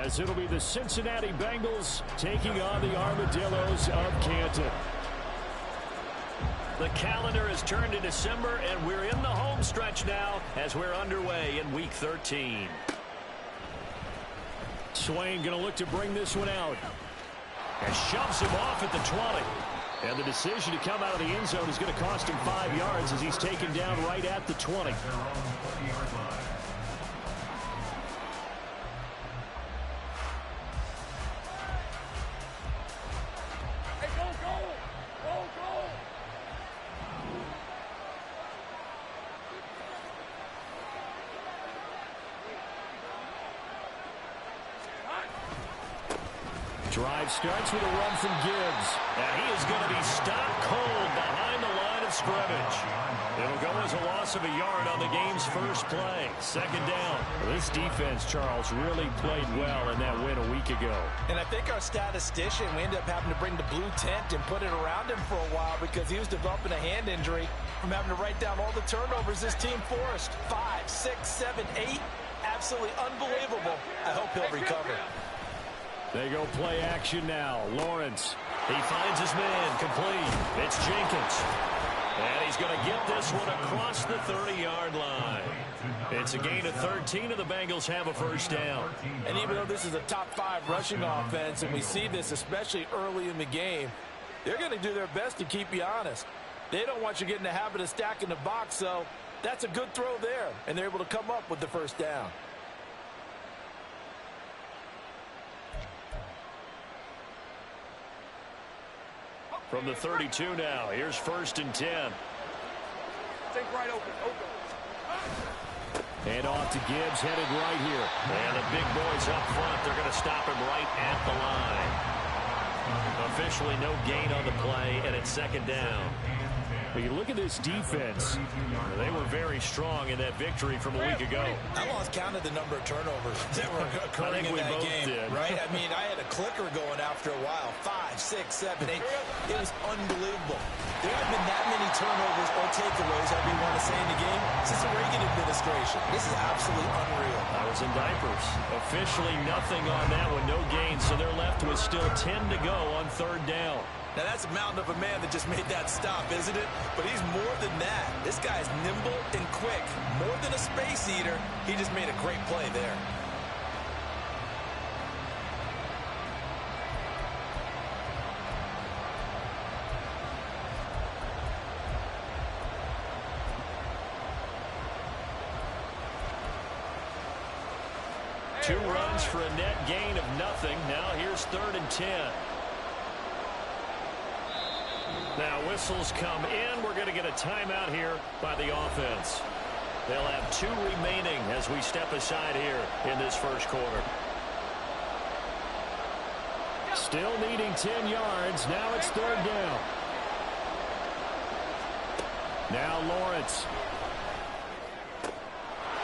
as it'll be the Cincinnati Bengals taking on the Armadillos of Canton. The calendar has turned to December, and we're in the home stretch now as we're underway in Week 13. Swain going to look to bring this one out. And shoves him off at the 20. And the decision to come out of the end zone is going to cost him 5 yards as he's taken down right at the 20. Drive starts with a run from Gibbs. And he is going to be stopped cold behind the line of scrimmage. It'll go as a loss of a yard on the game's first play. Second down. This defense, Charles, really played well in that win a week ago. And I think our statistician, we ended up having to bring the blue tent and put it around him for a while because he was developing a hand injury from having to write down all the turnovers this team forced. 5, 6, 7, 8. Absolutely unbelievable. I hope he'll recover. They go play action now. Lawrence. He finds his man complete. It's Jenkins. And he's going to get this one across the 30-yard line. It's a gain of 13, and the Bengals have a first down. And even though this is a top 5 rushing offense, and we see this especially early in the game, they're going to do their best to keep you honest. They don't want you getting the habit of stacking the box, so that's a good throw there, and they're able to come up with the first down. From the 32 now, here's 1st and 10. Take right open. And off to Gibbs, headed right here. And the big boys up front, they're going to stop him right at the line. Officially no gain on the play, and it's 2nd down. But you look at this defense, they were very strong in that victory from a week ago. I lost count of the number of turnovers that were occurring in that game, right? I mean, I had a clicker going after a while. 5, 6, 7, 8. It was unbelievable. There haven't been that many turnovers or takeaways, however you want to say, in the game since the Reagan administration. This is absolutely unreal. I was in diapers. Officially nothing on that one, no gain, so they're left with still 10 to go on 3rd down. Now, that's a mountain of a man that just made that stop, isn't it? But he's more than that. This guy's nimble and quick. More than a space eater, he just made a great play there. Two runs for a net gain of nothing. Now here's 3rd and 10. Now whistles come in. We're going to get a timeout here by the offense. They'll have 2 remaining as we step aside here in this first quarter. Still needing 10 yards. Now it's 3rd down. Now Lawrence.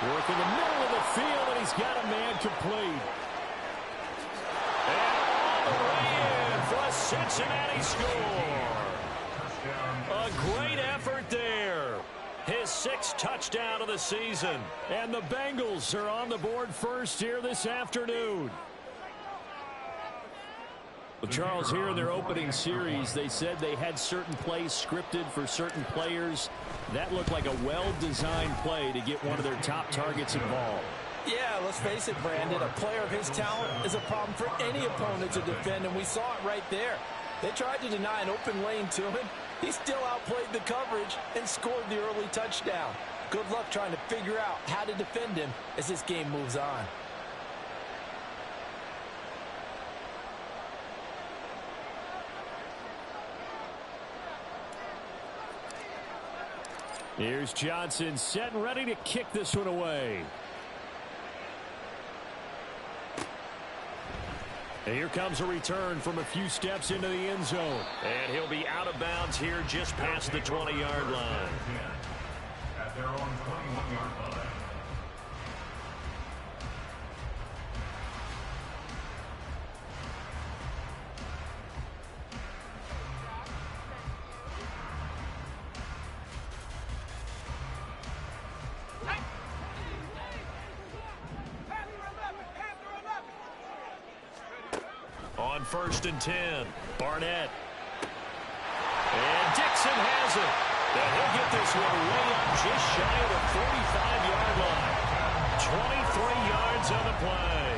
Working the middle of the field, and he's got a man complete. And all the way in for a Cincinnati score. A great effort there. His 6th touchdown of the season. And the Bengals are on the board first here this afternoon. Well, Charles, here in their opening series, they said they had certain plays scripted for certain players. That looked like a well-designed play to get one of their top targets involved. Yeah, let's face it, Brandon. A player of his talent is a problem for any opponent to defend, and we saw it right there. They tried to deny an open lane to him. He still outplayed the coverage and scored the early touchdown. Good luck trying to figure out how to defend him as this game moves on. Here's Johnson set and ready to kick this one away. And here comes a return from a few steps into the end zone. And he'll be out of bounds here just past the 20-yard line. At their own 21-yard line. On 1st and 10, Barnett. And Dixon has it. And he'll get this one way up just shy of the 45-yard line. 23 yards on the play.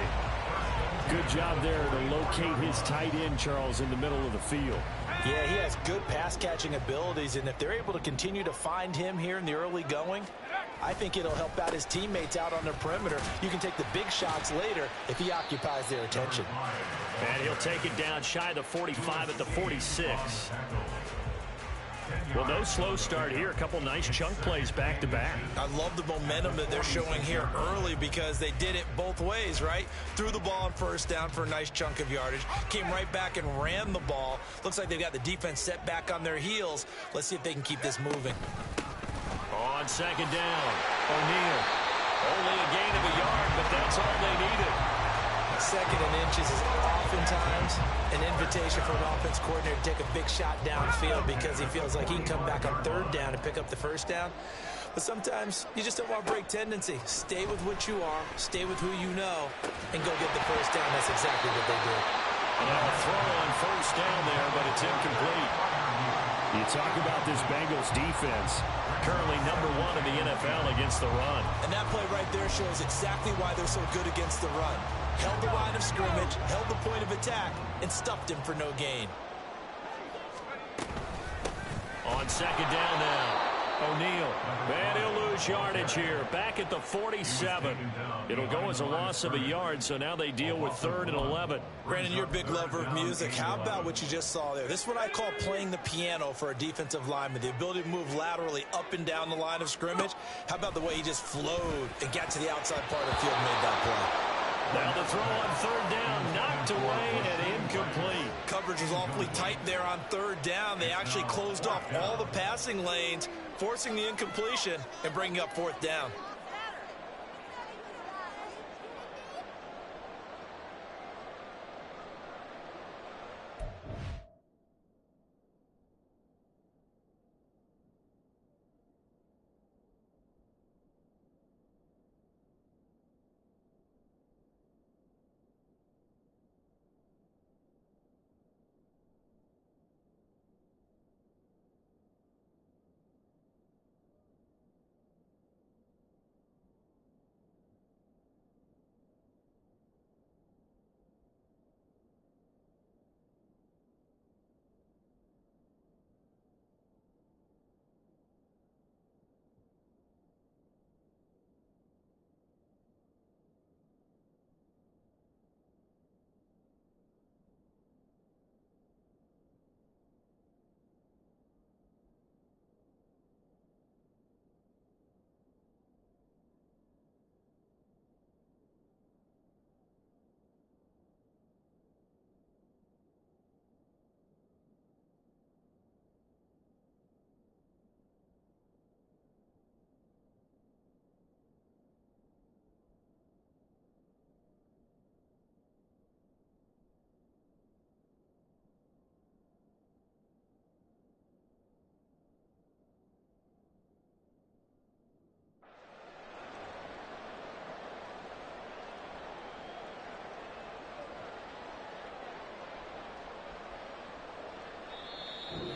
Good job there to locate his tight end, Charles, in the middle of the field. Yeah, he has good pass-catching abilities, and if they're able to continue to find him here in the early going, I think it'll help out his teammates out on the perimeter. You can take the big shots later if he occupies their attention. And he'll take it down shy of the 45 at the 46. Well, no slow start here. A couple nice chunk plays back-to-back. I love the momentum that they're showing here early because they did it both ways, right? Threw the ball on 1st down for a nice chunk of yardage. Came right back and ran the ball. Looks like they've got the defense set back on their heels. Let's see if they can keep this moving. On 2nd down, O'Neal. Only a gain of a yard, but that's all they needed. 2nd and inches is oftentimes an invitation for an offense coordinator to take a big shot downfield because he feels like he can come back on 3rd down and pick up the 1st down. But sometimes you just don't want to break tendency. Stay with what you are, stay with who you know, and go get the 1st down. That's exactly what they did. And a throw on 1st down there, but it's incomplete. You talk about this Bengals defense. Currently number 1 in the NFL against the run. And that play right there shows exactly why they're so good against the run. Held the line of scrimmage, held the point of attack, and stuffed him for no gain. On 2nd down now, O'Neal. And he'll lose yardage here. Back at the 47. It'll go as a loss of a yard, so now they deal with 3rd and 11. Brandon, you're a big lover of music. How about what you just saw there? This is what I call playing the piano for a defensive lineman. The ability to move laterally up and down the line of scrimmage. How about the way he just flowed and got to the outside part of the field and made that play? Now the throw on 3rd down, knocked away and incomplete. Coverage was awfully tight there on 3rd down. They actually closed off all the passing lanes, forcing the incompletion and bringing up 4th down.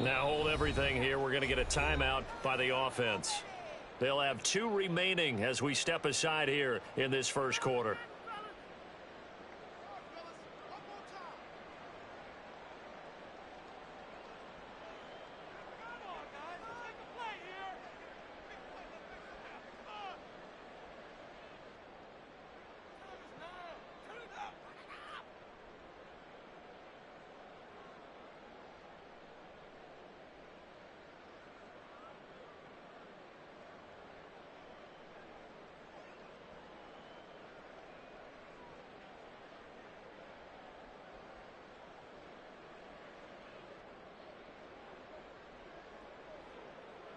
Now hold everything here. We're going to get a timeout by the offense. They'll have 2 remaining as we step aside here in this 1st quarter.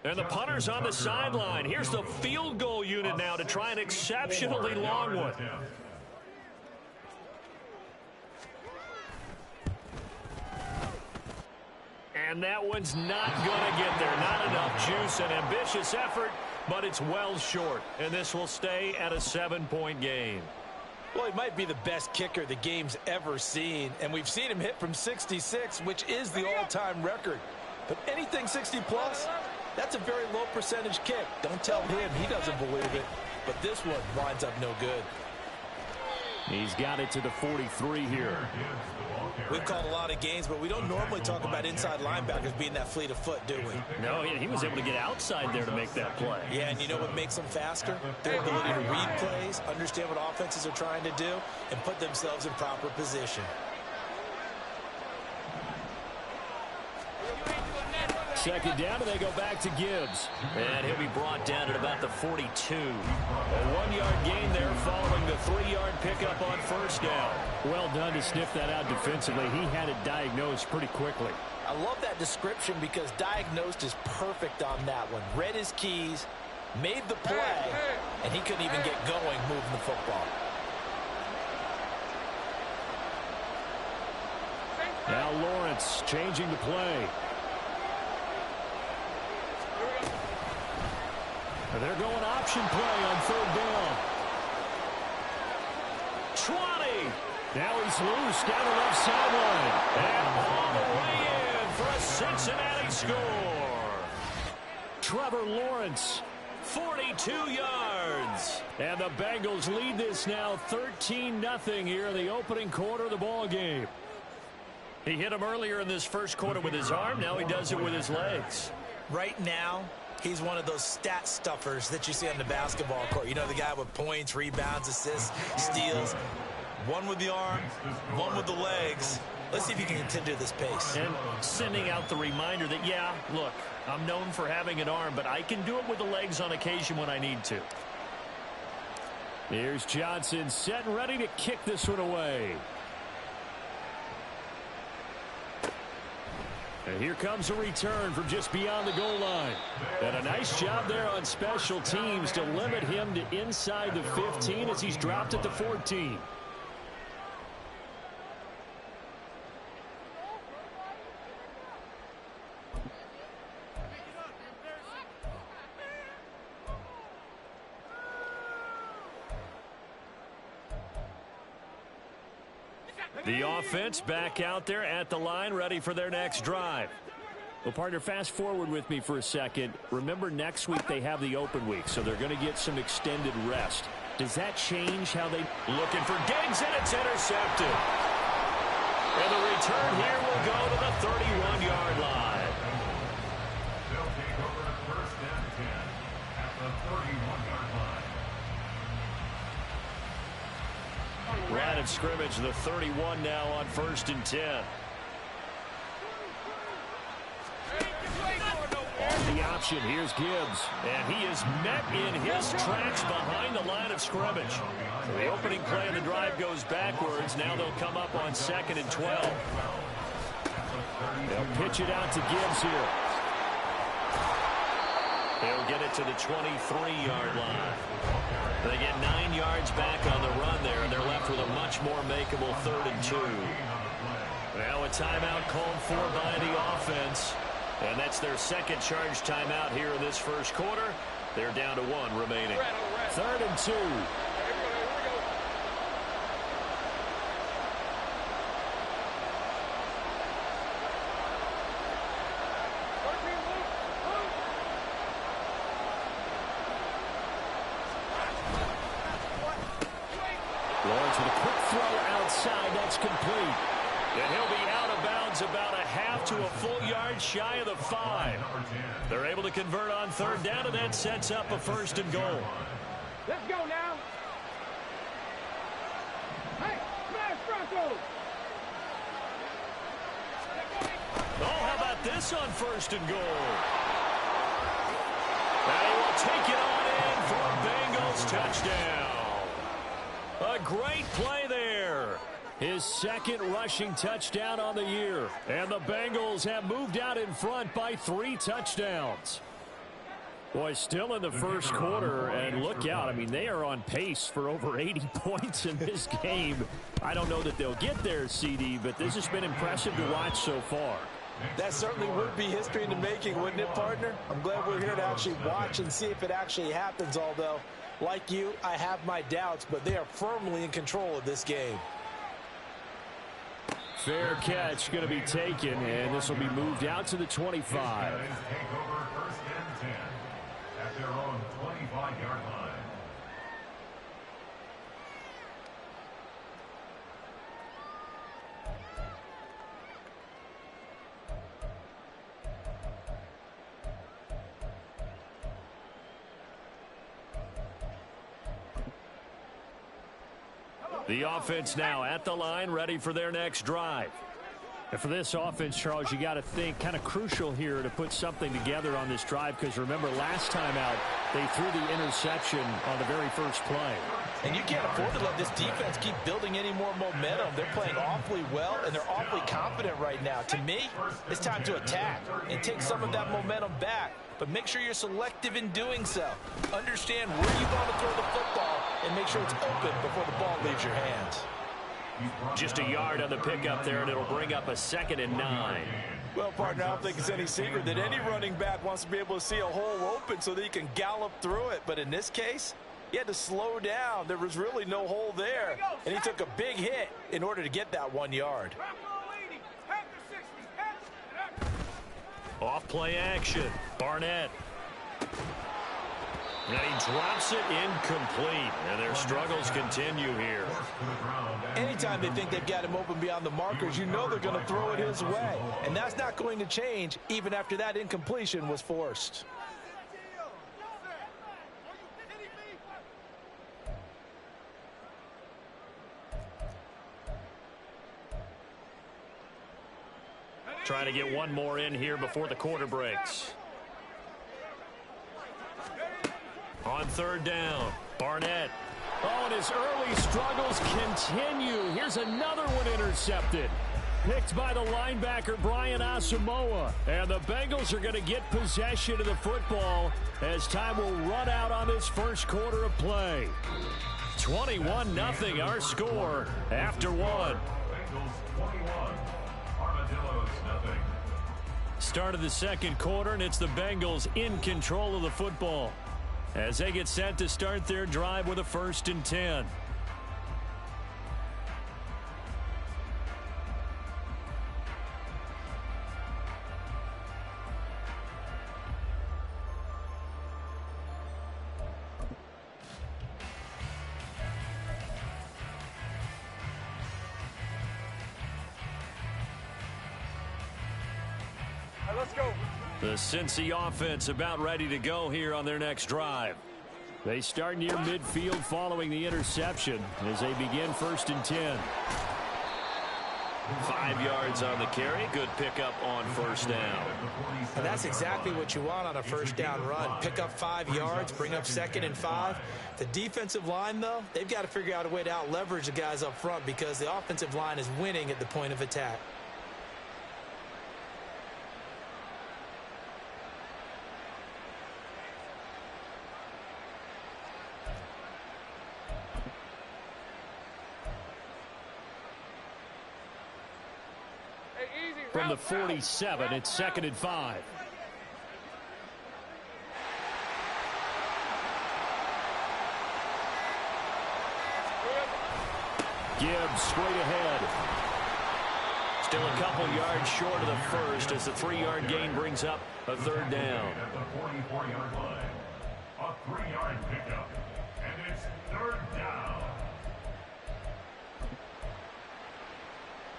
And the punter's on the sideline. Here's the field goal unit now to try an exceptionally long one. And that one's not going to get there. Not enough juice. An ambitious effort, but it's well short. And this will stay at a 7-point game. Well, he might be the best kicker the game's ever seen, and we've seen him hit from 66, which is the all-time record. But anything 60-plus, that's a very low percentage kick. Don't tell him he doesn't believe it, but this one winds up no good. He's got it to the 43 here. We've called a lot of games, but we don't normally talk about inside linebackers being that fleet of foot, do we? No, he was able to get outside there to make that play. Yeah, and you know what makes them faster? Their ability to read plays, understand what offenses are trying to do, and put themselves in proper position. Second down, and they go back to Gibbs. And he'll be brought down at about the 42. A 1-yard gain there following the 3-yard pickup on first down. Well done to sniff that out defensively. He had it diagnosed pretty quickly. I love that description because diagnosed is perfect on that one. Read his keys, made the play, and he couldn't even get going moving the football. Now Lawrence changing the play. They're going option play on third down. 20. Now he's loose down the left sideline. And all the way in for a Cincinnati score. Trevor Lawrence, 42 yards. And the Bengals lead this now 13-0 here in the opening quarter of the ball game. He hit him earlier in this first quarter with his arm. Now he does it with his legs. Right now, he's one of those stat stuffers that you see on the basketball court. You know, the guy with points, rebounds, assists, steals. One with the arm, one with the legs. Let's see if he can continue this pace. And sending out the reminder that, yeah, look, I'm known for having an arm, but I can do it with the legs on occasion when I need to. Here's Johnson set and ready to kick this one away. And here comes a return from just beyond the goal line. And a nice job there on special teams to limit him to inside the 15 as he's dropped at the 14. The offense back out there at the line, ready for their next drive. Well, partner, fast forward with me for a second. Remember, next week they have the open week, so they're going to get some extended rest. Does that change how they... Looking for Diggs, and it's intercepted. And the return here will go to the 31-yard line. They'll take over at first and 10 at the 31-yard line. Line of scrimmage, the 31 now on first and 10. On the option, here's Gibbs. And he is met in his tracks behind the line of scrimmage. So the opening play of the drive goes backwards. Now they'll come up on 2nd and 12. They'll pitch it out to Gibbs here. They'll get it to the 23-yard line. They get 9 yards back on the run there, and they're left with a much more makeable 3rd and 2. Now a timeout called for by the offense. And that's their second charge timeout here in this first quarter. They're down to 1 remaining. 3rd and 2. Lawrence with a quick throw outside. That's complete. And he'll be out of bounds about a half to a full yard shy of the 5. They're able to convert on 3rd down, and that sets up a 1st and goal. Let's go now. Hey, smash Broncos. Oh, how about this on 1st and goal? And he will take it on in for a Bengals touchdown. A great play there. His second rushing touchdown on the year. And the Bengals have moved out in front by 3 touchdowns. Boy, still in the first quarter, and look out. I mean, they are on pace for over 80 points in this game. I don't know that they'll get there, CD, but this has been impressive to watch so far. That certainly would be history in the making, wouldn't it, partner? I'm glad we're here to actually watch and see if it actually happens, although Like you, I have my doubts, but they are firmly in control of this game. Fair catch going to be taken, and this will be moved out to the 25. Take over first and 10 at their own 25-yard line. The offense now at the line, ready for their next drive. And for this offense, Charles, you got to think kind of crucial here to put something together on this drive, because remember last time out they threw the interception on the very first play. And you can't afford to let this defense keep building any more momentum. They're playing awfully well, and they're awfully confident right now. To me, it's time to attack and take some of that momentum back. But make sure you're selective in doing so. Understand where you want to throw the football and make sure it's open before the ball leaves your hands. Just a yard on the pickup there, and it'll bring up a 2nd and 9. Well, partner, I don't think it's any secret that any running back wants to be able to see a hole open so that he can gallop through it. But in this case, he had to slow down. There was really no hole there, and he took a big hit in order to get that 1 yard. Off play action. Barnett. And he drops it incomplete. And their struggles continue here. Anytime they think they've got him open beyond the markers, you know they're going to throw it his way. And that's not going to change even after that incompletion was forced. Trying to get one more in here before the quarter breaks. On 3rd down, Barnett. Oh, and his early struggles continue. Here's another one intercepted. Picked by the linebacker, Brian Asamoah. And the Bengals are going to get possession of the football as time will run out on this first quarter of play. 21-0 our score after one. Bengals 21, Armadillos nothing. Start of the second quarter, and it's the Bengals in control of the football as they get set to start their drive with a 1st and 10. Let's go. The Cincy offense about ready to go here on their next drive. They start near midfield following the interception as they begin 1st and 10. 5 yards on the carry. Good pickup on 1st down. And that's exactly what you want on a 1st down run. Pick up 5 yards, bring up 2nd and 5. The defensive line, though, they've got to figure out a way to out-leverage the guys up front because the offensive line is winning at the point of attack. From the 47, it's 2nd and 5. Gibbs straight ahead. Still a couple yards short of the first as the 3-yard gain brings up a 3rd down. At the 44-yard line, a 3-yard pickup, and it's 3rd down.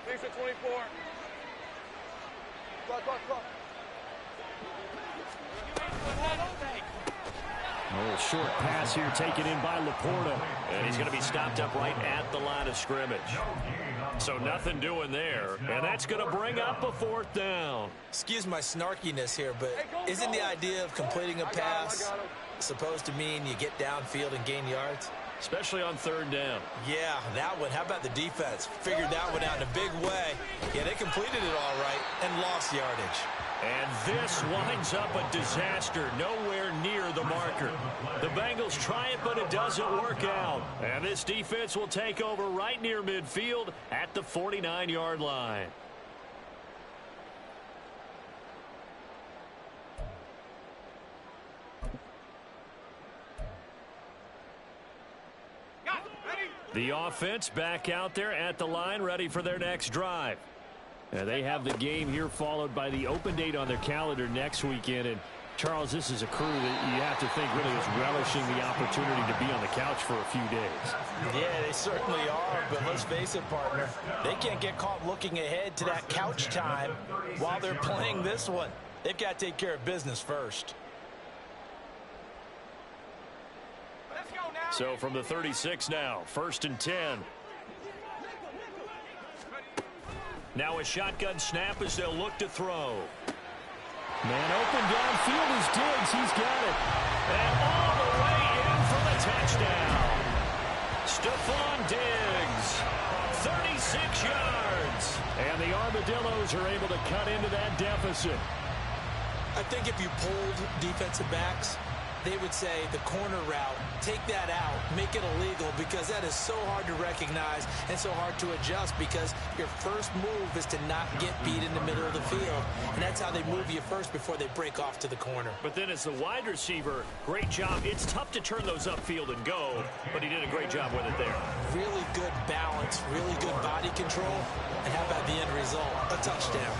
24. A little short pass here taken in by Laporta. And he's going to be stopped up right at the line of scrimmage. So nothing doing there. And that's going to bring up a 4th down. Excuse my snarkiness here, but isn't the idea of completing a pass supposed to mean you get downfield and gain yards? Especially on 3rd down. Yeah, that one. How about the defense? Figured that one out in a big way. Yeah, they completed it all right and lost yardage. And this winds up a disaster, nowhere near the marker. The Bengals try it, but it doesn't work out. And this defense will take over right near midfield at the 49-yard line. The offense back out there at the line, ready for their next drive. They have the game here followed by the open date on their calendar next weekend. And Charles, this is a crew that you have to think really is relishing the opportunity to be on the couch for a few days. Yeah, they certainly are, but let's face it, partner. They can't get caught looking ahead to that couch time while they're playing this one. They've got to take care of business first. So from the 36 now, 1st and 10. Now a shotgun snap as they'll look to throw. Man open downfield is Diggs. He's got it. And all the way in for the touchdown. Stephon Diggs, 36 yards. And the Armadillos are able to cut into that deficit. I think if you polled defensive backs, they would say the corner route, take that out, make it illegal, because that is so hard to recognize and so hard to adjust, because your first move is to not get beat in the middle of the field. And that's how they move you first before they break off to the corner. But then as the wide receiver, great job. It's tough to turn those upfield and go, but he did a great job with it there. Really good balance, really good body control. And how about the end result? A touchdown.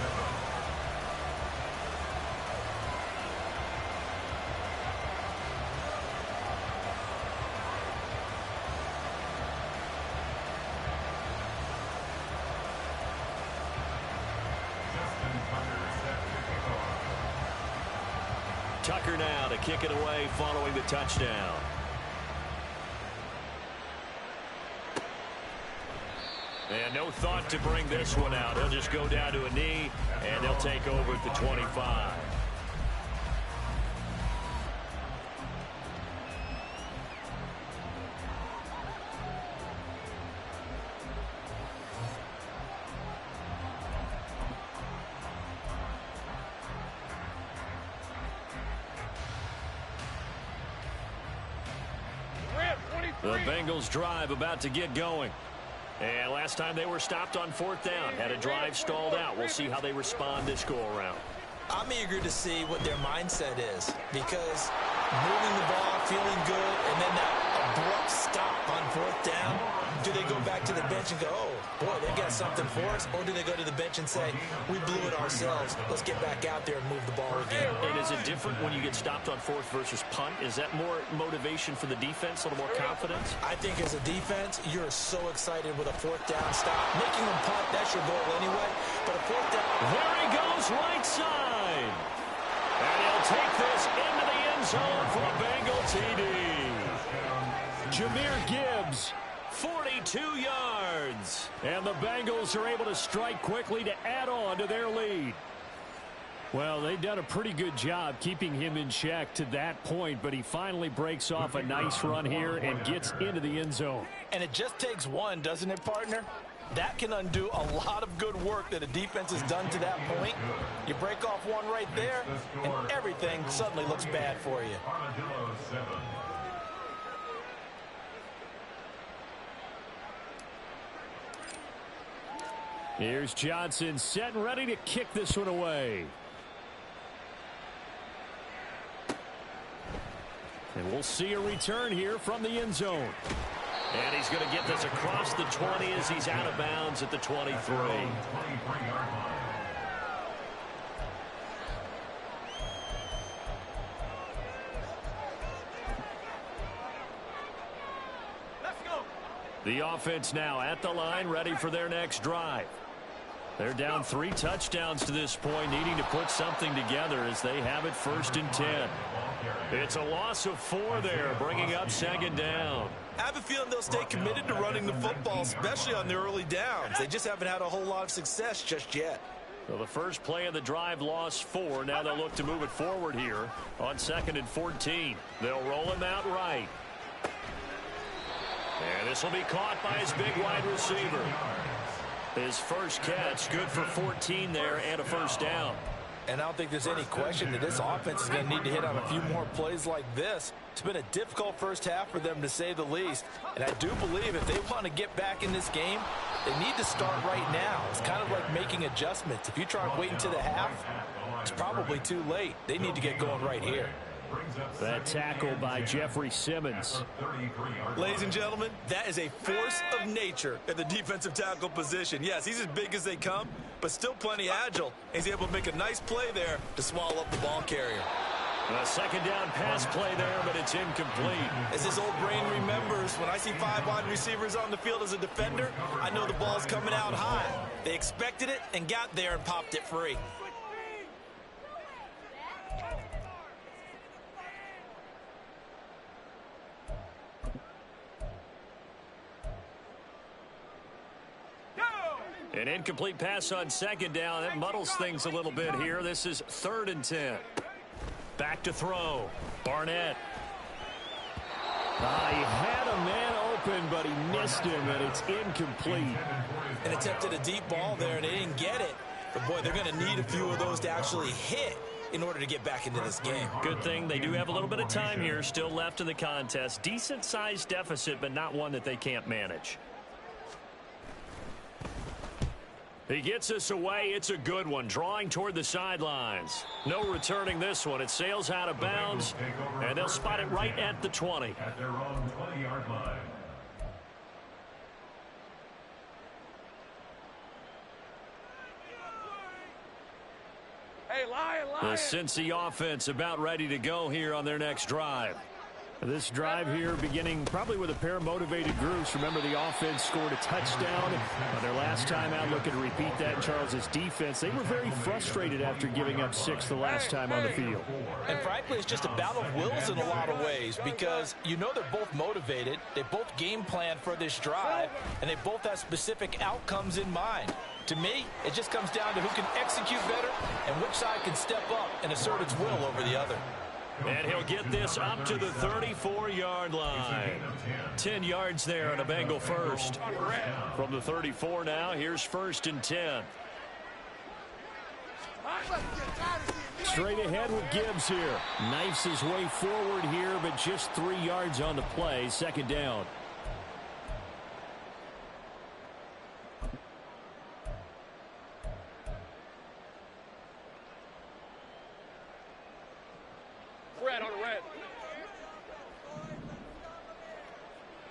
Tucker now to kick it away following the touchdown. And no thought to bring this one out. He'll just go down to a knee, and they'll take over at the 25. The Bengals drive about to get going. And last time they were stopped on 4th down. Had a drive stalled out. We'll see how they respond this go-around. I'm eager to see what their mindset is, because moving the ball, feeling good, and then that abrupt stop on 4th down, do they go back to the bench and go, oh, boy, they got something for us? Or do they go to the bench and say, we blew it ourselves, let's get back out there and move the ball again? And is it different when you get stopped on 4th versus punt? Is that more motivation for the defense, a little more confidence? I think as a defense, you're so excited with a 4th down stop. Making them punt, that's your goal anyway. But a 4th down... There he goes, right side. And he'll take this into the end zone for a Bengal TD. Jahmyr Gibbs, 42 yards. and the Bengals are able to strike quickly to add on to their lead. Well, they've done a pretty good job keeping him in check to that point, but he finally breaks off a nice run here and gets into the end zone. And it just takes one, doesn't it, partner? That can undo a lot of good work that a defense has done to that point. You break off one right there, and everything suddenly looks bad for you. Armadillos 7. Here's Johnson set and ready to kick this one away. And we'll see a return here from the end zone. And he's going to get this across the 20 as he's out of bounds at the 23. 23-yard line. The offense now at the line, ready for their next drive. They're down 3 touchdowns to this point, needing to put something together as they have it 1st and 10. It's a loss of 4 there, bringing up 2nd down. I have a feeling they'll stay committed to running the football, especially on their early downs. They just haven't had a whole lot of success just yet. So the first play of the drive lost 4. Now they'll look to move it forward here on 2nd and 14. They'll roll him out right. And this will be caught by his big wide receiver. His first catch, good for 14 there and a 1st down. And I don't think there's any question that this offense is going to need to hit on a few more plays like this. It's been a difficult first half for them, to say the least. And I do believe if they want to get back in this game, they need to start right now. It's kind of like making adjustments. If you try and wait until the half, it's probably too late. They need to get going right here. That tackle by Jeffrey Simmons. Ladies and gentlemen, that is a force of nature at the defensive tackle position. Yes, he's as big as they come, but still plenty agile. He's able to make a nice play there to swallow up the ball carrier. A second down pass play there, but it's incomplete. As his old brain remembers, when I see 5 wide receivers on the field as a defender, I know the ball's coming out high. They expected it and got there and popped it free. An incomplete pass on second down. That muddles things a little bit here. This is 3rd and 10. Back to throw. Barnett. He had a man open, but he missed him, and it's incomplete. And attempted a deep ball there, and they didn't get it. But, boy, they're going to need a few of those to actually hit in order to get back into this game. Good thing they do have a little bit of time here still left in the contest. Decent-sized deficit, but not one that they can't manage. He gets us away. It's a good one. Drawing toward the sidelines. No returning this one. It sails out of bounds, and they'll spot it right at the 20. At their own 20-yard line. Hey, Lion. The Cincy offense about ready to go here on their next drive. This drive here beginning probably with a pair of motivated groups. Remember, the offense scored a touchdown on their last time out. Looking to repeat that in Charles's defense. They were very frustrated after giving up 6 the last time on the field. And frankly, it's just a battle of wills in a lot of ways because you know they're both motivated. They both game plan for this drive, and they both have specific outcomes in mind. To me, it just comes down to who can execute better and which side can step up and assert its will over the other. And he'll get this up to the 34-yard line. 10 yards there on a Bengal first. From the 34 now, here's 1st and 10. Straight ahead with Gibbs here. Knifes his way forward here, but just 3 yards on the play. 2nd down. Red on a red.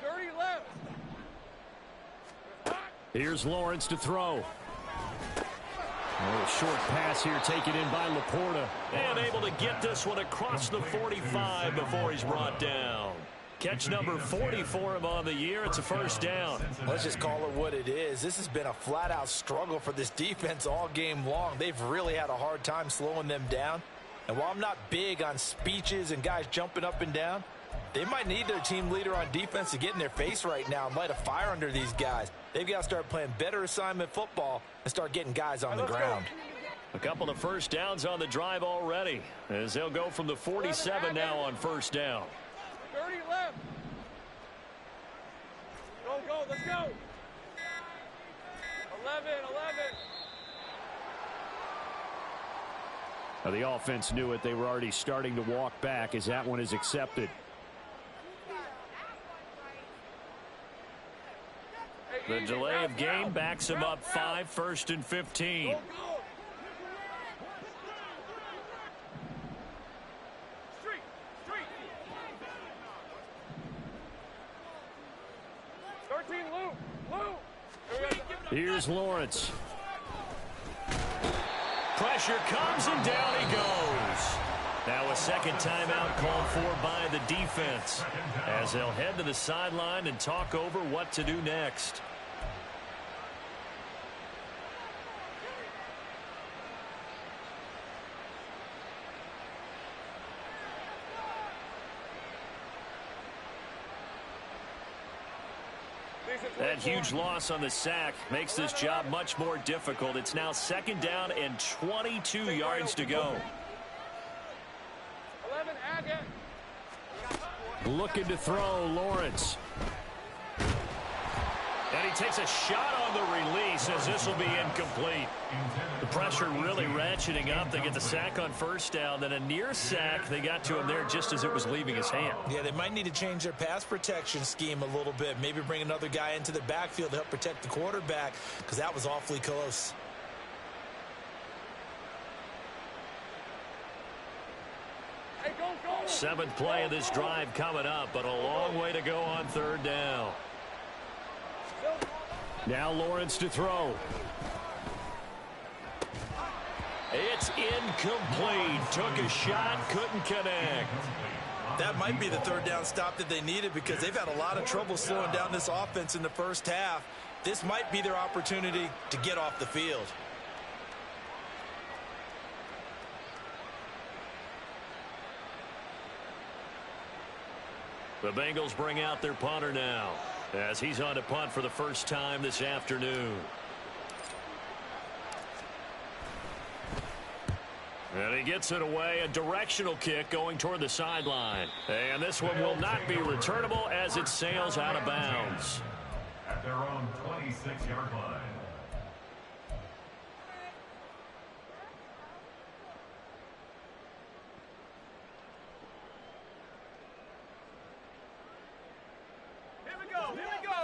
30 left. Here's Lawrence to throw. A short pass here taken in by Laporta. And able to get this one across the 45 before he's brought down. Catch number 40 for him on the year. It's a 1st down. Let's just call it what it is. This has been a flat-out struggle for this defense all game long. They've really had a hard time slowing them down. And while I'm not big on speeches and guys jumping up and down, they might need their team leader on defense to get in their face right now and light a fire under these guys. They've got to start playing better assignment football and start getting guys on the ground. A couple of 1st downs on the drive already, as they'll go from the 47 now on 1st down. 30 left. Go, let's go. 11. Now the offense knew it. They were already starting to walk back as that one is accepted. The delay of game backs him up 5, 1st and 15. Here's Lawrence. Pressure comes and down he goes. Now a second timeout called for by the defense as they'll head to the sideline and talk over what to do next. That huge loss on the sack makes this job much more difficult. It's now 2nd down and 22 yards to go. 11, Looking to throw, Lawrence. And he takes a shot on the release as this will be incomplete. The pressure really ratcheting up. They get the sack on 1st down. Then a near sack. They got to him there just as it was leaving his hand. Yeah, they might need to change their pass protection scheme a little bit. Maybe bring another guy into the backfield to help protect the quarterback because that was awfully close. Hey, go. Seventh play of this drive coming up, but a long way to go on third down. Now Lawrence to throw. It's incomplete. Took a shot, couldn't connect. That might be the third down stop that they needed because they've had a lot of trouble slowing down this offense in the first half. This might be their opportunity to get off the field. The Bengals bring out their punter now as he's on to punt for the first time this afternoon. And he gets it away, a directional kick going toward the sideline. And this one will not be returnable as it sails out of bounds. At their own 26-yard line.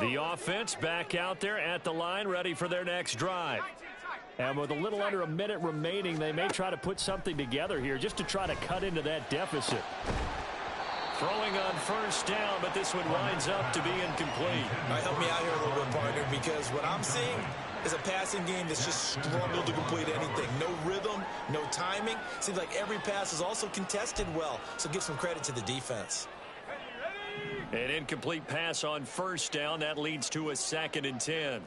The offense back out there at the line, ready for their next drive. And with a little under a minute remaining, they may try to put something together here just to try to cut into that deficit. Throwing on first down, but this one winds up to be incomplete. All right, help me out here a little bit, partner, because what I'm seeing is a passing game that's just struggled to complete anything. No rhythm, no timing. Seems like every pass is also contested well, so give some credit to the defense. An incomplete pass on first down. That leads to a 2nd and 10.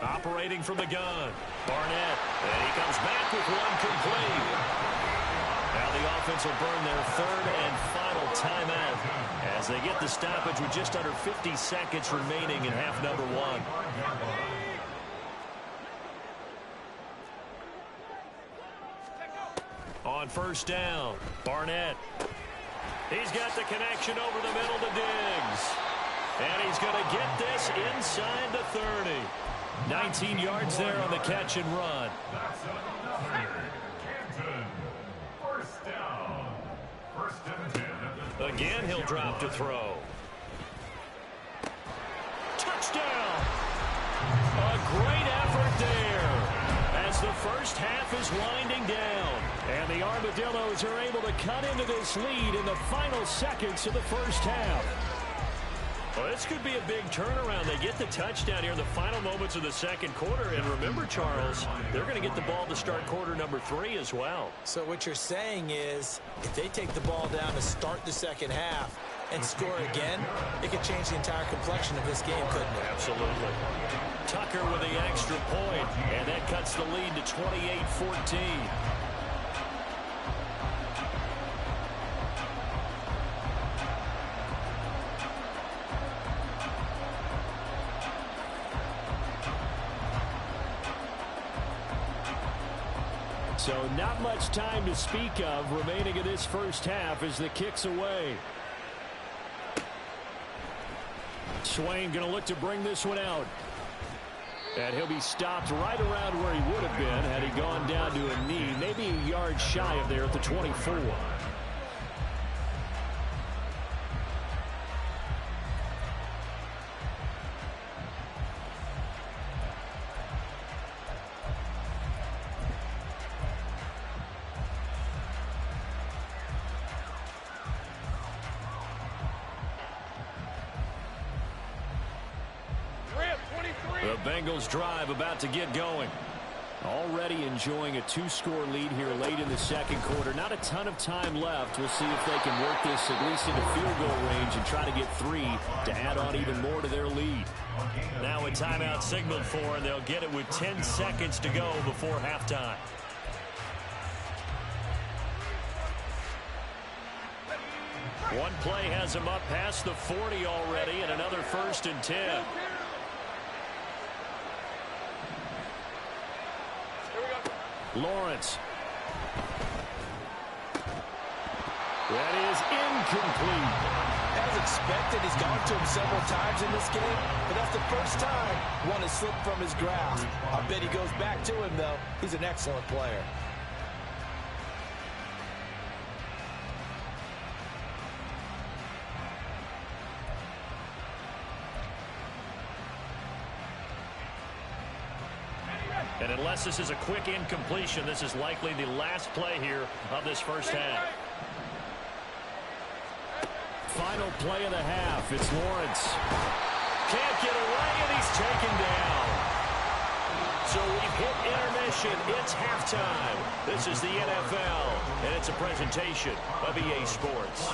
Operating from the gun, Barnett. And he comes back with one complete. Now the offense will burn their third and final timeout as they get the stoppage with just under 50 seconds remaining in half number one. On first down, Barnett. He's got the connection over the middle to Diggs. And he's going to get this inside the 30. 19 yards there on the catch and run. That's another Canton. First down. First and 10 at the Again, he'll drop to throw. Touchdown! A great effort there as the first half is winding down. And the Armadillos are able to cut into this lead in the final seconds of the first half. Well, this could be a big turnaround. They get the touchdown here in the final moments of the second quarter. And remember, Charles, they're going to get the ball to start quarter number 3 as well. So what you're saying is if they take the ball down to start the second half and score again, it could change the entire complexion of this game, couldn't it? Absolutely. Tucker with the extra point, and that cuts the lead to 28-14. So not much time to speak of remaining in this first half as the kick's away. Swain going to look to bring this one out. And he'll be stopped right around where he would have been had he gone down to a knee, maybe a yard shy of there at the 24. The Bengals drive about to get going. Already enjoying a 2-score lead here late in the second quarter. Not a ton of time left. We'll see if they can work this at least into field goal range and try to get 3 to add on even more to their lead. Now a timeout signaled for, and they'll get it with 10 seconds to go before halftime. One play has him up past the 40 already, and another 1st and 10. Lawrence. That is incomplete. As expected, he's gone to him several times in this game, but that's the first time one has slipped from his grasp. I bet he goes back to him, though. He's an excellent player. And unless this is a quick incompletion, this is likely the last play here of this first half. final play of the half. It's Lawrence. Can't get away, and he's taken down. So we've hit intermission. It's halftime. This is the NFL, and it's a presentation of EA Sports.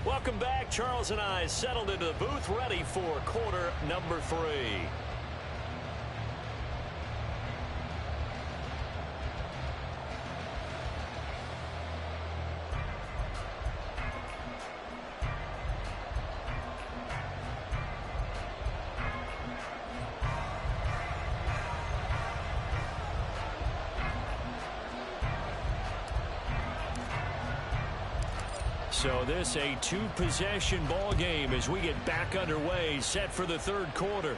Welcome back. Charles and I settled into the booth, ready for quarter number 3. So this a 2-possession ball game as we get back underway, set for the third quarter.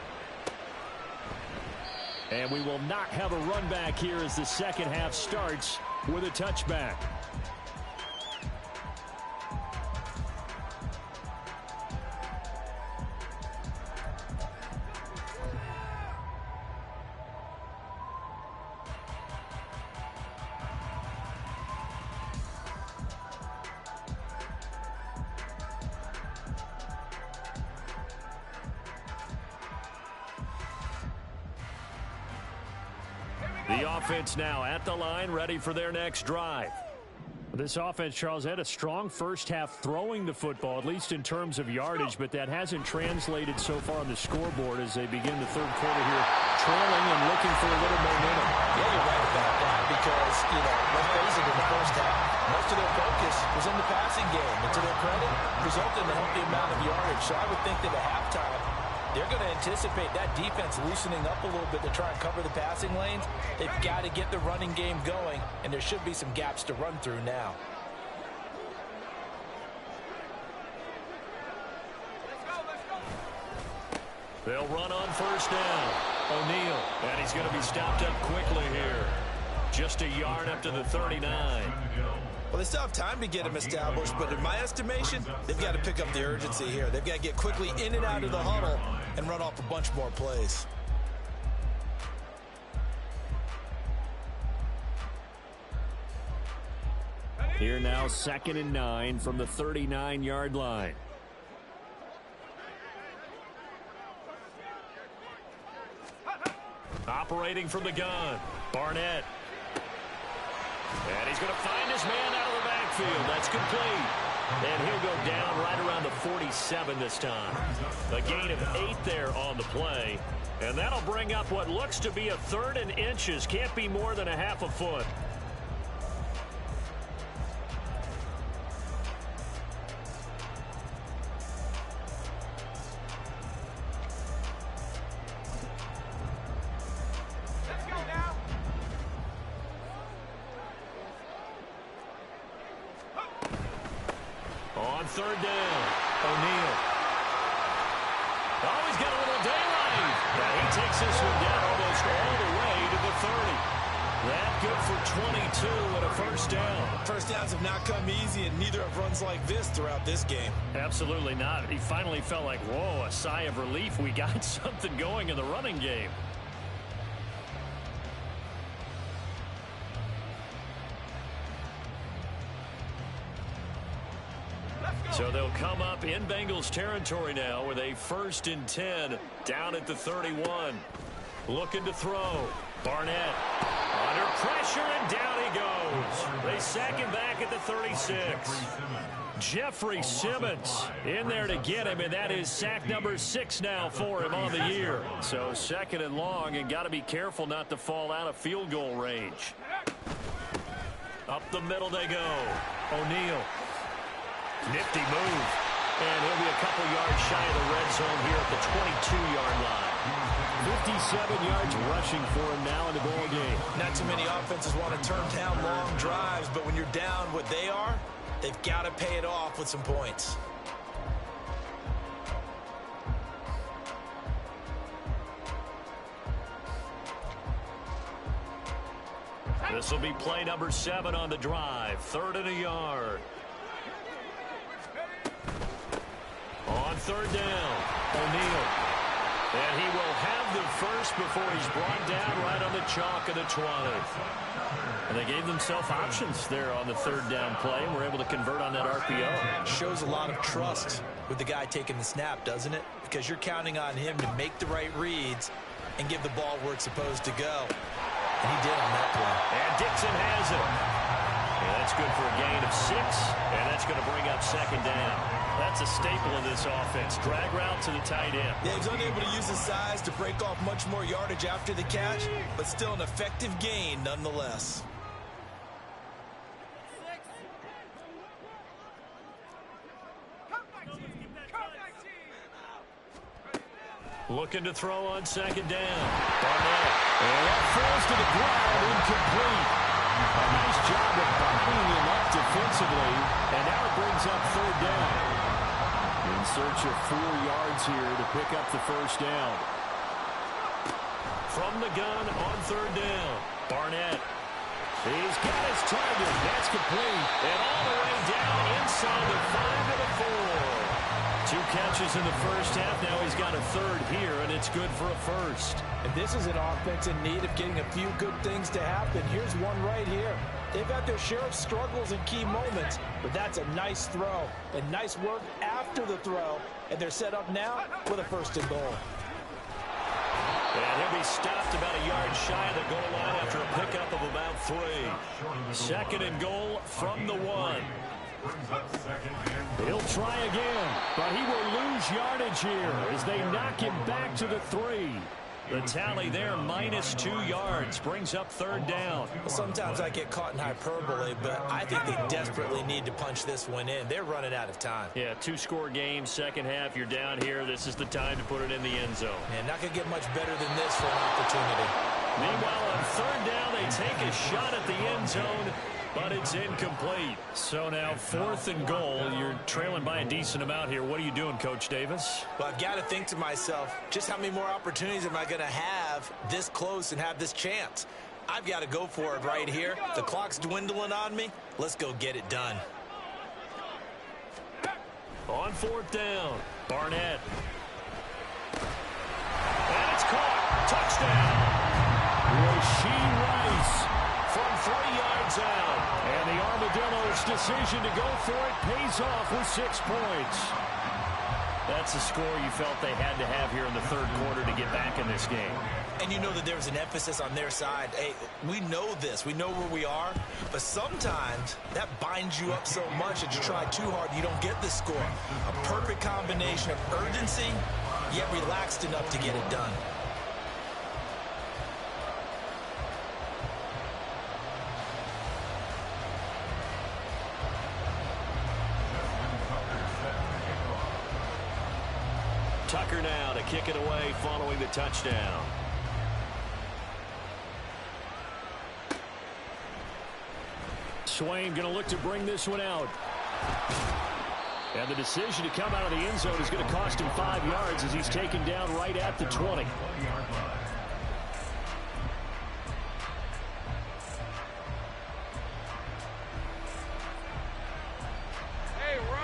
And we will not have a run back here as the second half starts with a touchback. The offense now at the line, ready for their next drive. This offense, Charles, had a strong first half throwing the football, at least in terms of yardage, but that hasn't translated so far on the scoreboard as they begin the third quarter here, trailing and looking for a little momentum. Yeah, you're right about that because, let's face it, in the first half, most of their focus was in the passing game. And to their credit, resulted in a healthy amount of yardage. So I would think that at halftime, they're going to anticipate that defense loosening up a little bit to try and cover the passing lanes. They've got to get the running game going, and there should be some gaps to run through now. They'll run on first down. O'Neal, and he's going to be stopped up quickly here. Just a yard up to the 39. Well, they still have time to get him established, but in my estimation, they've got to pick up the urgency here. They've got to get quickly in and out of the huddle and run off a bunch more plays. Here now, 2nd and 9 from the 39-yard line. Operating from the gun, Barnett. And he's going to find his man out of the backfield. That's complete. And he'll go down right around the 47 this time. A gain of 8 there on the play. And that'll bring up what looks to be a 3rd and inches. Can't be more than a half a foot. On 3rd down, O'Neal. Oh, he's got a little daylight. And he takes this one down almost all the way to the 30. That good for 22 and a first down. First downs have not come easy, and neither have runs like this throughout this game. Absolutely not. He finally felt like, whoa, a sigh of relief. We got something going in the running game. So they'll come up in Bengals territory now with a 1st and 10 down at the 31. Looking to throw. Barnett under pressure, and down he goes. They sack him back at the 36. Jeffrey Simmons in there to get him, and that is sack number 6 now for him on the year. So 2nd and long, and got to be careful not to fall out of field goal range. Up the middle they go. O'Neal. Nifty move. And he'll be a couple yards shy of the red zone here at the 22-yard line. 57 yards rushing for him now in the ball game. Not too many offenses want to turn down long drives, but when you're down what they are, they've got to pay it off with some points. This will be play number 7 on the drive. 3rd and a yard. On 3rd down, O'Neal. And he will have the first before he's brought down right on the chalk of the 20. And they gave themselves options there on the 3rd down play, and were able to convert on that RPO. Shows a lot of trust with the guy taking the snap, doesn't it? Because you're counting on him to make the right reads and give the ball where it's supposed to go. And he did on that play. And Dixon has it. And that's good for a gain of 6, and that's going to bring up 2nd down. That's a staple in this offense. Drag route to the tight end. Yeah, he's unable to use his size to break off much more yardage after the catch, but still an effective gain nonetheless. Looking to throw on 2nd down. Barnett. And that falls to the ground, incomplete. A nice job of binding him up defensively, and now it brings up 3rd down. In search of 4 yards here to pick up the 1st down. From the gun on 3rd down, Barnett. He's got his target. That's complete. And all the way down inside the 5 to the 4. 2 catches in the first half. Now he's got a 3rd here, and it's good for a 1st. And this is an offense in need of getting a few good things to happen. Here's one right here. They've had their share of struggles in key moments, but that's a nice throw. And nice work after the throw. And they're set up now with a 1st and goal. And he'll be stopped about a yard shy of the goal line after a pickup of about 3. 2nd and goal from the 1. He'll try again, but he will lose yardage here as they knock him back to the 3. The tally there, -2 yards, brings up 3rd down. Well, sometimes I get caught in hyperbole, but I think they desperately need to punch this one in. They're running out of time. Yeah, 2-score game, 2nd half, you're down here. This is the time to put it in the end zone. And not going to get much better than this for an opportunity. Meanwhile, on 3rd down, they take a shot at the end zone, but it's incomplete. So now 4th and goal. You're trailing by a decent amount here. What are you doing, Coach Davis? Well, I've got to think to myself, just how many more opportunities am I going to have this close and have this chance? I've got to go for it right here. The clock's dwindling on me. Let's go get it done. On 4th down, Barnett. And it's caught. Touchdown. Rasheed Rice from 3 yards out. And the Armadillos' decision to go for it pays off with 6 points. That's a score you felt they had to have here in the 3rd quarter to get back in this game. And you know that there was an emphasis on their side. Hey, we know this. We know where we are. But sometimes that binds you up so much that you try too hard, you don't get the score. A perfect combination of urgency, yet relaxed enough to get it done. Tucker now to kick it away following the touchdown. Swain going to look to bring this one out. And the decision to come out of the end zone is going to cost him 5 yards as he's taken down right at the 20.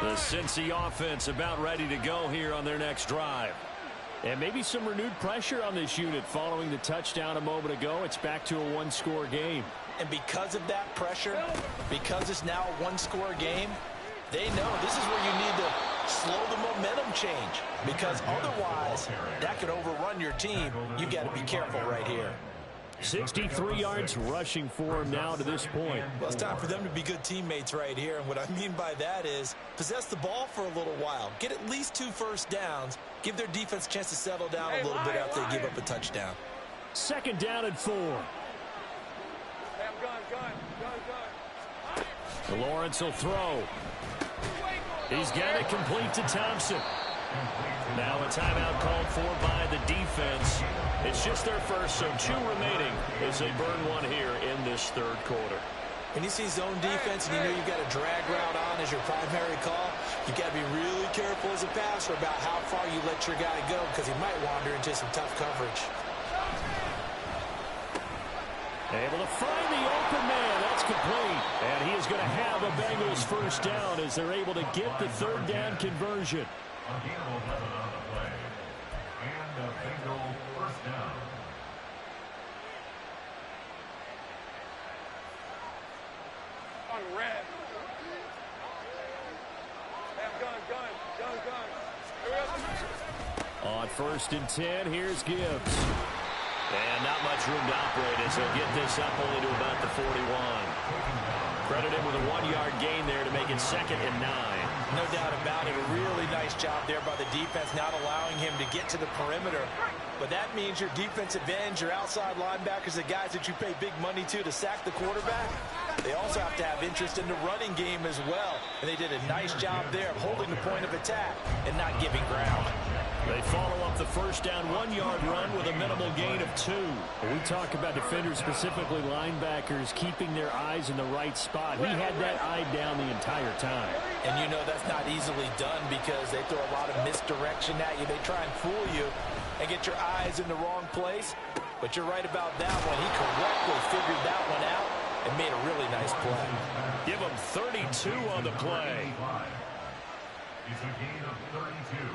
The Cincy offense about ready to go here on their next drive. And maybe some renewed pressure on this unit following the touchdown a moment ago. It's back to a 1-score game. And because of that pressure, because it's now a 1-score game, they know this is where you need to slow the momentum change. Because otherwise, that could overrun your team. You've got to be careful right here. 63 yards rushing for him now to this point. Well, it's time for them to be good teammates right here. And what I mean by that is possess the ball for a little while. Get at least 2 first downs. Give their defense a chance to settle down a little bit after they give up a touchdown. 2nd down and 4. Lawrence will throw. He's got it complete to Thompson. Now a timeout called for by the defense. It's just their first, so 2 remaining as they burn one here in this third quarter. When you see zone defense and you know you've got a drag route on as your primary call, you've got to be really careful as a passer about how far you let your guy go because he might wander into some tough coverage. Able to find the open man. That's complete. And he is going to have a Bengals first down as they're able to get the third down conversion. Againable doesn't on the play. And a Bengal first down. On red. Gun. On 1st and 10, here's Gibbs. And not much room to operate as he'll get this up only to about the 41. Credit him with a 1-yard gain there to make it 2nd and 9. No doubt about it. A really nice job there by the defense, not allowing him to get to the perimeter. But that means your defensive ends, your outside linebackers, the guys that you pay big money to sack the quarterback, they also have to have interest in the running game as well. And they did a nice job there of holding the point of attack and not giving ground. They follow up the first down 1-yard run with a minimal gain of 2. We talk about defenders, specifically linebackers, keeping their eyes in the right spot. He had that eye down the entire time. And you know that's not easily done because they throw a lot of misdirection at you. They try and fool you and get your eyes in the wrong place. But you're right about that one. He correctly figured that one out and made a really nice play. Give him 32 on the play. It's a gain of 32.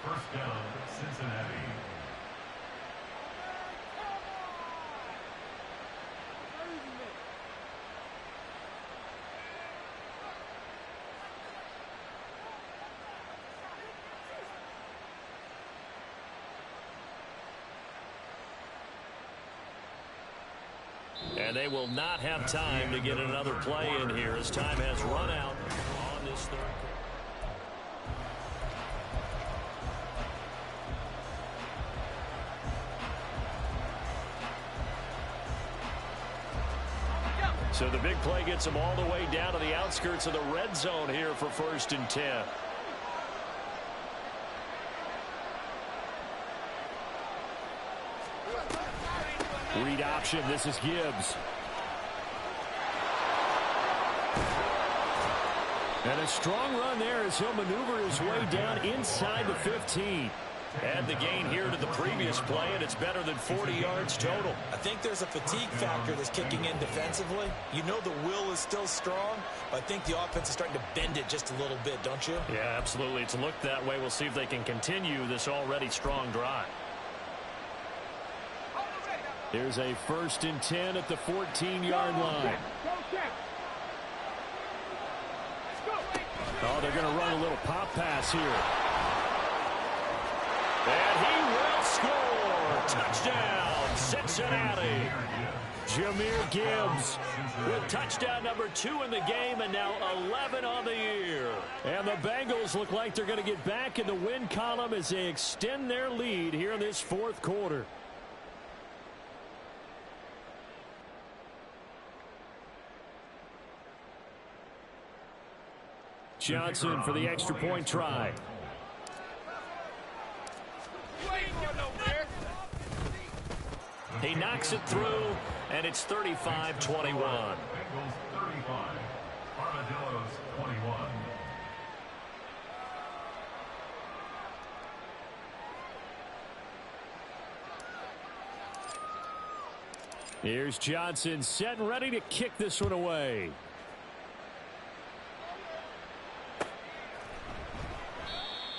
First down, Cincinnati. And they will not have time to get another play in here as time has run out on this third quarter. So the big play gets them all the way down to the outskirts of the red zone here for 1st and 10. Read option. This is Gibbs. And a strong run there as he'll maneuver his way down inside the 15. Add the gain here to the previous play, and it's better than 40 yards total. I think there's a fatigue factor that's kicking in defensively. You know the will is still strong, but I think the offense is starting to bend it just a little bit, don't you? Yeah, absolutely. It's looked that way. We'll see if they can continue this already strong drive. There's a 1st and 10 at the 14-yard line. Oh, they're going to run a little pop pass here. And he will score. Touchdown, Cincinnati. Jahmyr Gibbs with touchdown number 2 in the game and now 11 on the year. And the Bengals look like they're going to get back in the win column as they extend their lead here in this 4th quarter. Johnson for the extra point try. He knocks it through, and it's 35-21. Bengals 35. Armadillos 21. Here's Johnson set and ready to kick this one away.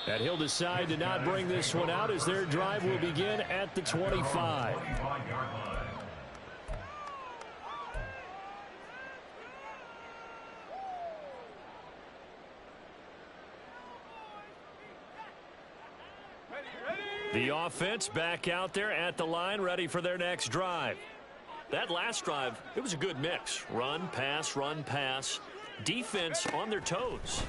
And he'll decide to not bring this one out as their drive will begin at the 25. The offense back out there at the line, ready for their next drive. That last drive, it was a good mix. Run, pass, defense on their toes.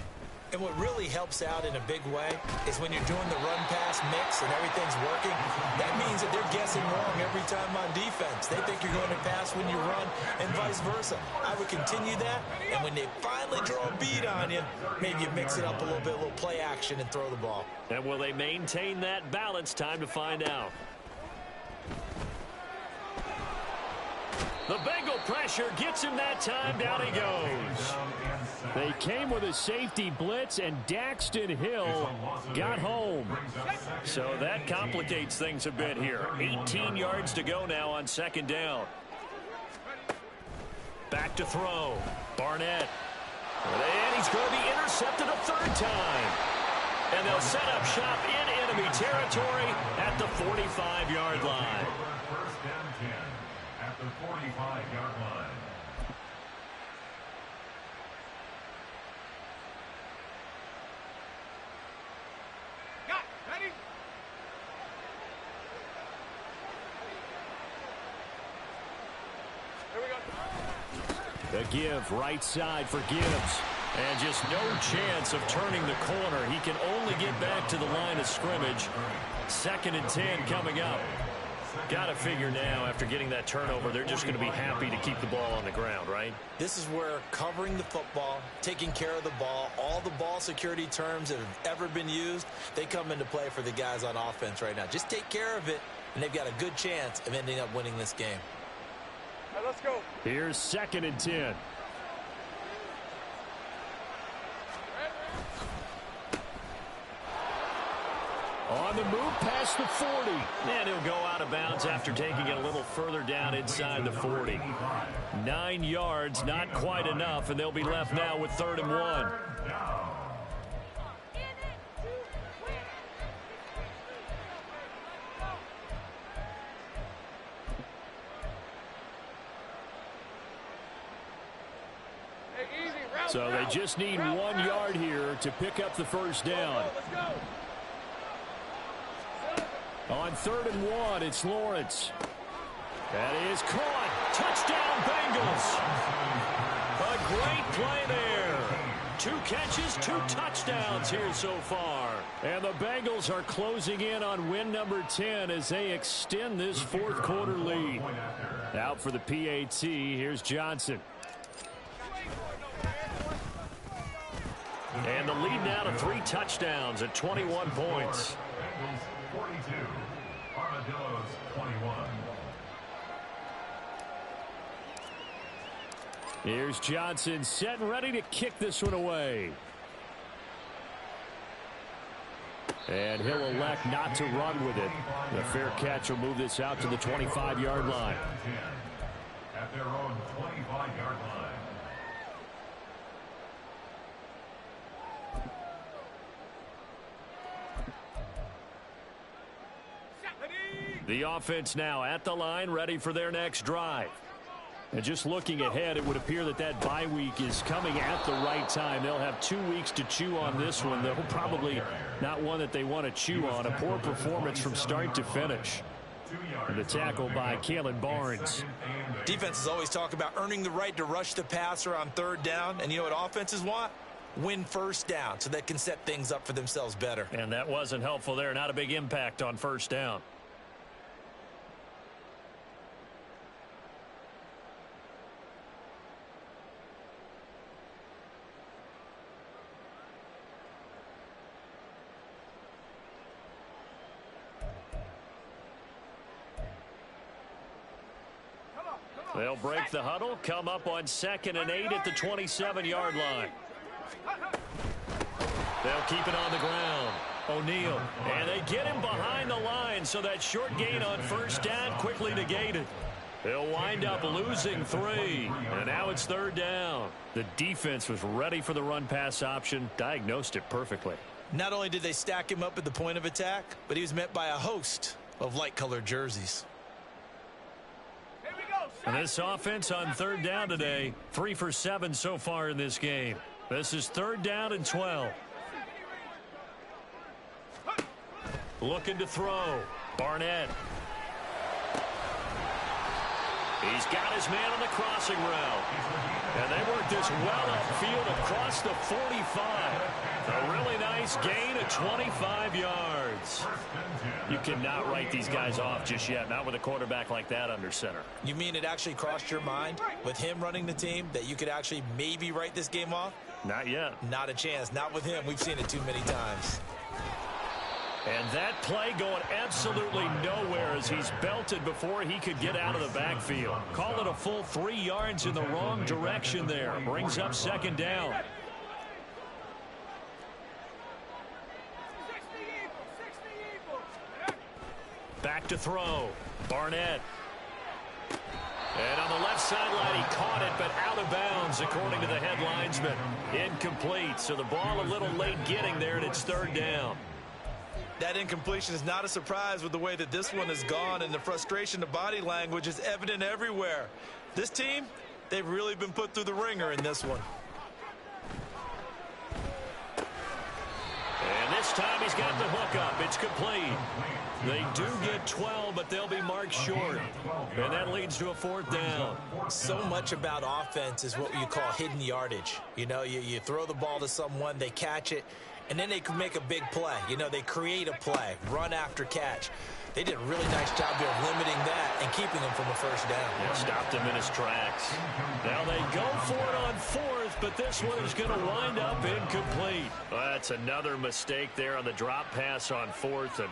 And what really helps out in a big way is when you're doing the run-pass mix and everything's working, that means that they're guessing wrong every time on defense. They think you're going to pass when you run and vice versa. I would continue that, and when they finally draw a beat on you, maybe you mix it up a little bit, a little play action, and throw the ball. And will they maintain that balance? Time to find out. The Bengal pressure gets him that time. Down he goes. They came with a safety blitz, and Daxton Hill got home. So that complicates things a bit here. 18 yards to go now on second down. Back to throw. Barnett. And he's going to be intercepted a third time. And they'll set up shop in enemy territory at the 45-yard line. First and 10 at the 45-yard line. Ready? Here we go. The give, right side for Gibbs. And just no chance of turning the corner. He can only get back to the line of scrimmage. 2nd and 10 coming up. Got to figure now, after getting that turnover, they're just going to be happy to keep the ball on the ground, right? This is where covering the football, taking care of the ball, all the ball security terms that have ever been used, they come into play for the guys on offense right now. Just take care of it, and they've got a good chance of ending up winning this game. All right, let's go. Here's 2nd and 10. On the move past the 40. And he'll go out of bounds after taking it a little further down inside the 40. 9 yards, not quite enough, and they'll be left now with 3rd and 1. So they just need 1 yard here to pick up the first down. Let's go. On 3rd and 1, it's Lawrence. That is caught. Touchdown, Bengals. A great play there. 2 catches, 2 touchdowns here so far. And the Bengals are closing in on win number 10 as they extend this 4th quarter lead. Out for the PAT, here's Johnson. And the lead now to 3 touchdowns at 21 points. Bengals 42, Armadillos 21. Here's Johnson set and ready to kick this one away. And he'll elect not to run with it. The fair catch will move this out to the 25-yard line. At their own 25-yard line. The offense now at the line, ready for their next drive. And just looking ahead, it would appear that that bye week is coming at the right time. They'll have 2 weeks to chew on this one. They'll probably not one that they want to chew on. A poor performance from start to finish. And the tackle by Kalen Barnes. Defenses always talk about earning the right to rush the passer on 3rd down. And you know what offenses want? Win 1st down so they can set things up for themselves better. And that wasn't helpful there. Not a big impact on 1st down. They'll break the huddle, come up on 2nd and 8 at the 27-yard line. They'll keep it on the ground. O'Neal, and they get him behind the line, so that short gain on 1st down quickly negated. They'll wind up losing 3, and now it's 3rd down. The defense was ready for the run-pass option, diagnosed it perfectly. Not only did they stack him up at the point of attack, but he was met by a host of light-colored jerseys. And this offense on 3rd down today, 3 for 7 so far in this game. This is 3rd down and 12. Looking to throw. Barnett. He's got his man on the crossing route. And they work this well upfield across the 45. nice gain of 25 yards. You cannot write these guys off just yet, not with a quarterback like that under center. You mean it actually crossed your mind with him running the team that you could actually maybe write this game off? Not yet. Not a chance. Not with him. We've seen it too many times. And that play going absolutely nowhere as he's belted before he could get out of the backfield. Call it a full 3 yards in the wrong direction there. Brings up second down. Back to throw. Barnett. And on the left sideline, he caught it, but out of bounds, according to the head linesman. Incomplete, so the ball a little late getting there, and it's third down. That incompletion is not a surprise with the way that this one has gone, and the frustration of body language is evident everywhere. This team, they've really been put through the ringer in this one. And this time he's got the hook up. It's complete. They do get 12, but they'll be marked short. And that leads to a fourth down. So much about offense is what you call hidden yardage. You know, you throw the ball to someone, they catch it, and then they can make a big play. You know, they create a play, run after catch. They did a really nice job there of limiting that and keeping him from a first down. Yeah, stopped him in his tracks. Now they go for it on fourth, but this one is going to wind up incomplete. Well, that's another mistake there on the drop pass on fourth, and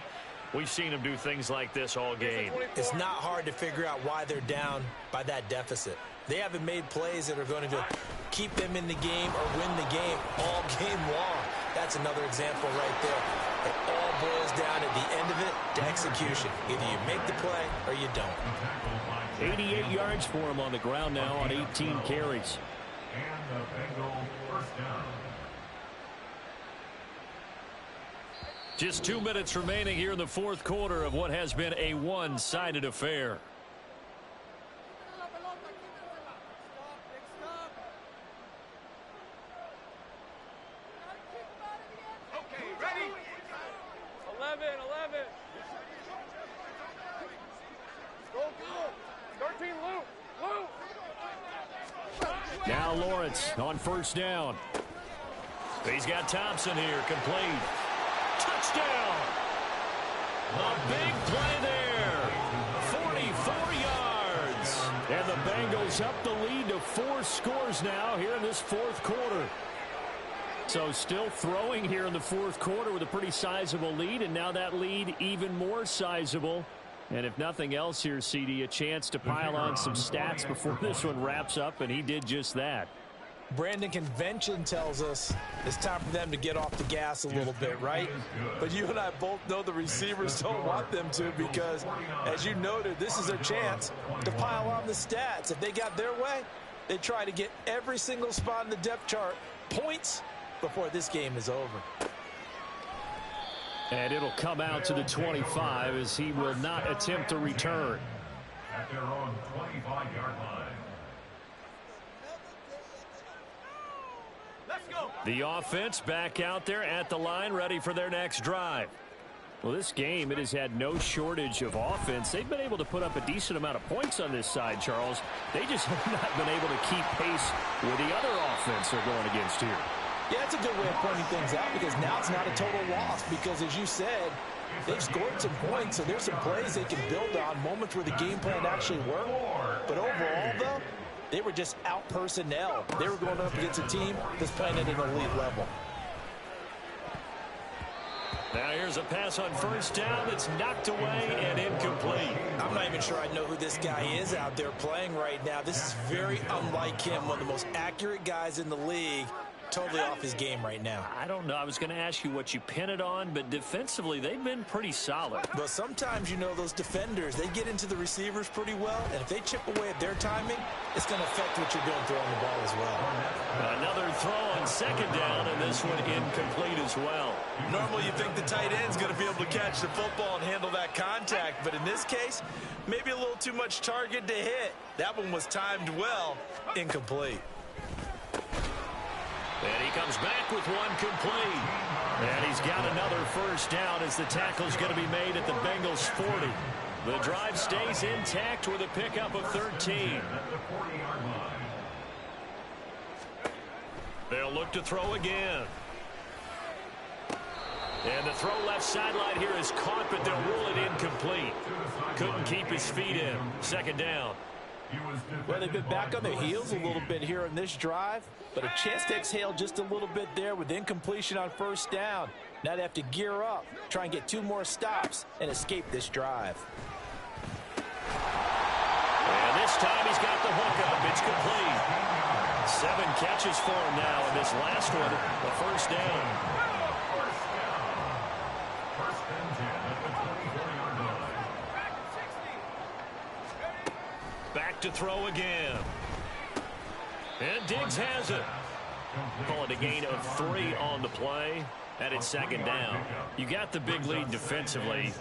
we've seen him do things like this all game. It's not hard to figure out why they're down by that deficit. They haven't made plays that are going to keep them in the game or win the game all game long. That's another example right there. It all boils down at the end of it to execution. Either you make the play or you don't. 88 yards for him on the ground now on 18 carries. And the Bengals first down. Just 2 minutes remaining here in the fourth quarter of what has been a one-sided affair. Okay, ready? 11. Go. 13, Luke. Now Lawrence on first down. He's got Thompson here, complete. Touchdown! A big play there. 44 yards. And the Bengals up the lead to 4 scores now here in this fourth quarter. So still throwing here in the fourth quarter with a pretty sizable lead, and now that lead even more sizable. And if nothing else here, CD, a chance to pile on some stats before this one wraps up, and he did just that. Brandon, convention tells us it's time for them to get off the gas a little bit, right? But you and I both know the receivers don't want them to because, as you noted, this is their chance to pile on the stats. If they got their way, they try to get every single spot in the depth chart points before this game is over. And it'll come out to the 25 as he will not attempt to return. At their own 25-yard line. The offense back out there at the line, ready for their next drive. Well, this game, it has had no shortage of offense. They've been able to put up a decent amount of points on this side, Charles. They just have not been able to keep pace with the other offense they're going against here. Yeah, that's a good way of pointing things out because now it's not a total loss because, as you said, they've scored some points, so there's some plays they can build on, moments where the game plan actually worked. But overall, though, they were just out personnel. They were going up against a team that's playing at an elite level. Now here's a pass on first down that's knocked away and incomplete. I'm not even sure I know who this guy is out there playing right now. This is very unlike him, one of the most accurate guys in the league. Totally off his game right now. I don't know. I was going to ask you what you pin it on, but defensively, they've been pretty solid. But sometimes, you know, those defenders, they get into the receivers pretty well, and if they chip away at their timing, it's going to affect what you're doing throwing the ball as well. Another throw on second down, and this one incomplete as well. Normally, you think the tight end's going to be able to catch the football and handle that contact, but in this case, maybe a little too much target to hit. That one was timed well, incomplete. And he comes back with one complete. And he's got another first down as the tackle's going to be made at the Bengals 40. The drive stays intact with a pickup of 13. They'll look to throw again. And the throw left sideline here is caught, but they'll rule it incomplete. Couldn't keep his feet in. Second down. Well, they've been back on their heels a little bit here in this drive, but a chance to exhale just a little bit there with incompletion on first down. Now they have to gear up, try and get 2 more stops, and escape this drive. And this time he's got the hook up. It's complete. 7 catches for him now, and this last one, a first down. First and 10 at the 24-yard line. Back to throw again. And Diggs has it. Call it a gain of 3 on the play. And it's second down. You got the big lead defensively,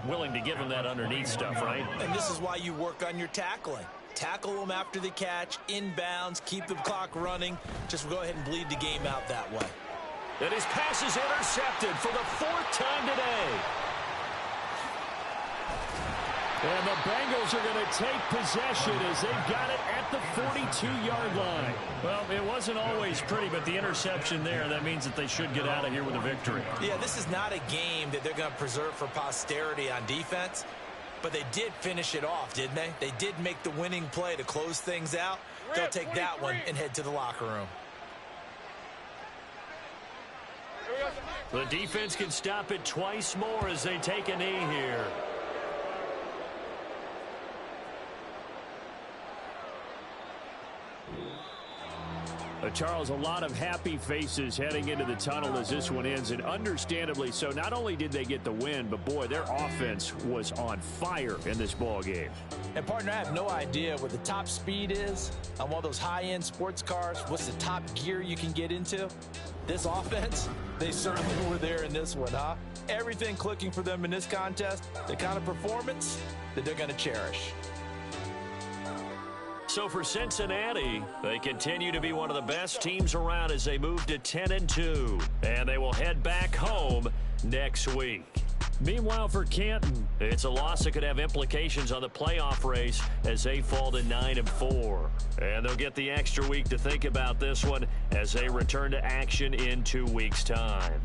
willing to give them that underneath stuff, right? And this is why you work on your tackling. Tackle them after the catch, inbounds, keep the clock running. Just go ahead and bleed the game out that way. And his pass is intercepted for the 4th time today. And the Bengals are going to take possession as they've got it at the 42-yard line. Well, it wasn't always pretty, but the interception there, that means that they should get out of here with a victory. Yeah, this is not a game that they're going to preserve for posterity on defense, but they did finish it off, didn't they? They did make the winning play to close things out. They'll take that one and head to the locker room. The defense can stop it twice more as they take a knee here. Charles, a lot of happy faces heading into the tunnel as this one ends, and understandably so. Not only did they get the win, but boy, their offense was on fire in this ball game. And partner, I have no idea what the top speed is on one of those high-end sports cars. What's the top gear you can get into? This offense, they certainly were there in this one, huh? Everything clicking for them in this contest, the kind of performance that they're going to cherish. So for Cincinnati, they continue to be one of the best teams around as they move to 10-2, and they will head back home next week. Meanwhile, for Canton, it's a loss that could have implications on the playoff race as they fall to 9-4. And they'll get the extra week to think about this one as they return to action in 2 weeks' time.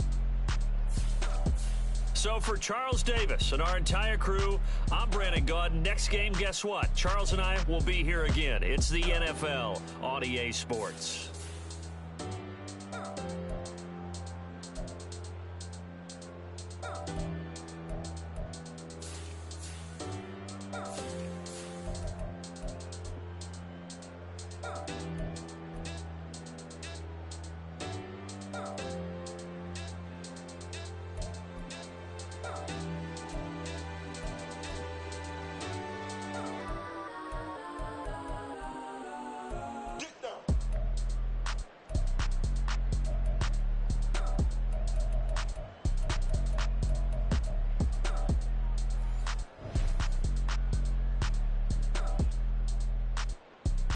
So for Charles Davis and our entire crew, I'm Brandon Gaudin. Next game, guess what? Charles and I will be here again. It's the NFL on EA Sports.